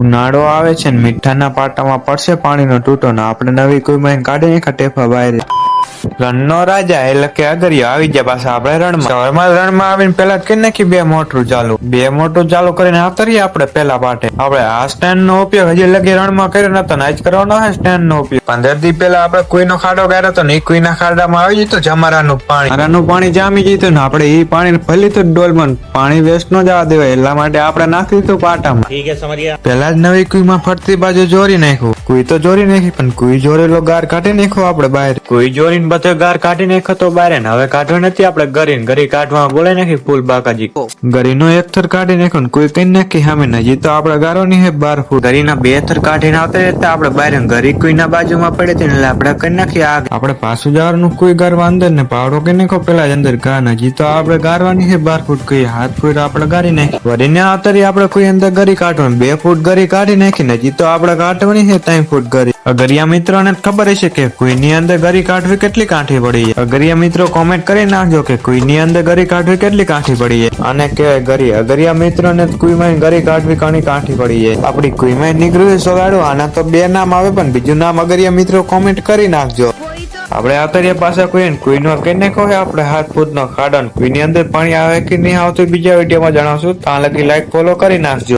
ઉનાળો આવે છે ને મીઠાના પાટામાં પડશે પાણીનો તૂટો ને આપણે નવી કુઈમાં કાઢી નાખા ટેફા બહાર. રણનો રાજા એટલે કે અગરિયો આવી ગયા પાછા આપણે રણમાં. સવારમાં રણમાં આવીને પેલા જ કરી નાખી બે મોટરું ચાલુ કરીને આવતરીએ આપણે પેલા પાટે. આપણે આ સ્ટેન્ડ નો ઉપયોગ હજી લગી રણમાં કર્યો નતો ને આજ કરવાનો હે સ્ટેન્ડ નો ઉપયોગ. 15 દી પેલા આપણે કુઈનો ખાડો ગાળ્યો તો ને એ કુઈના ખાડામાં આવી જતું જમારાનું પાણી જામી જતું ને આપણે એ પાણી ભલી તો ડોલમાં પાણી વેસ્ટ નો જવા દેવાય એટલા માટે આપણે નાખી દીધું પાટામાં. ઠીક હે સમરિયા. પેલા જ નવી કુઈમાં ફરતી બાજુ જોરી નાખ્યું. કુઈ તો જોરી નાખી પણ કુઈ જોરેલો ગાર કાઢી નાખ્યો આપણે બહાર. કુઈ જોરીને બધો ગાર કાઢી નાખ્યો તો બહાર ને હવે કાઢવો નથી આપણે ગરી કાઢવામાં બોલાઈ નાખી ફૂલ બાકાજી. ગરીનો એક થર કાઢી નાખ્યો ને કોઈ કઈ નાખી સામે નજી તો આપણે ગારોની હે 12 ફૂટ. ગરીના 2 થર કાઢીને આવતા રહેતા આપણે બહાર ગરી કુઈના બાજુમાં પડે હતી એટલે આપણે કરી નાખી આગ. આપણે પાછું જવાનું કુઈ ગારવા અંદર ને પાવડો કરી નાખો પેલા જ અંદર ગા નજી તો આપણે ગારવાની હે 12 ફૂટ કુઈ હાથ ફૂટ આપણે ગારી નાખી. વરીને આવતરી આપણે કોઈ અંદર ગરી કાઢવાની 2 ફૂટ ગરી કાઢી નાખી નજી તો આપણે કાઢવાની હે 3 ફૂટ ગરી. અગરિયા મિત્રોને ખબર હશે કે કોઈની અંદર ગરી કાઢવી કેટલી કાઠી પડી છે. અગરિયા મિત્રો કોમેન્ટ કરી નાખજો કે કોઈની અંદર ગરી કાઢવી કેટલી કાઠી પડી છે અને કહેવાય ગરી. અગરિયા મિત્રોને કુઈમાં ગરી કાઢવી ઘણી કાઠી પડી છે. આપડી કુઈમાં નીકળ્યું સોગાડું આના તો 2 નામ આવે પણ બીજું નામ અગરિયા મિત્રો કોમેન્ટ કરી નાખજો. આપણે આવતરિયા પાસે કુઈનો કઈ નાખો છે આપણે 7 ફૂટ નો ખાડો. કુઈની અંદર પાણી આવે કે નહીં આવતું બીજા વિડીયોમાં જણાવશું. ત્યાં લગી લાઈક ફોલો કરી નાખજો.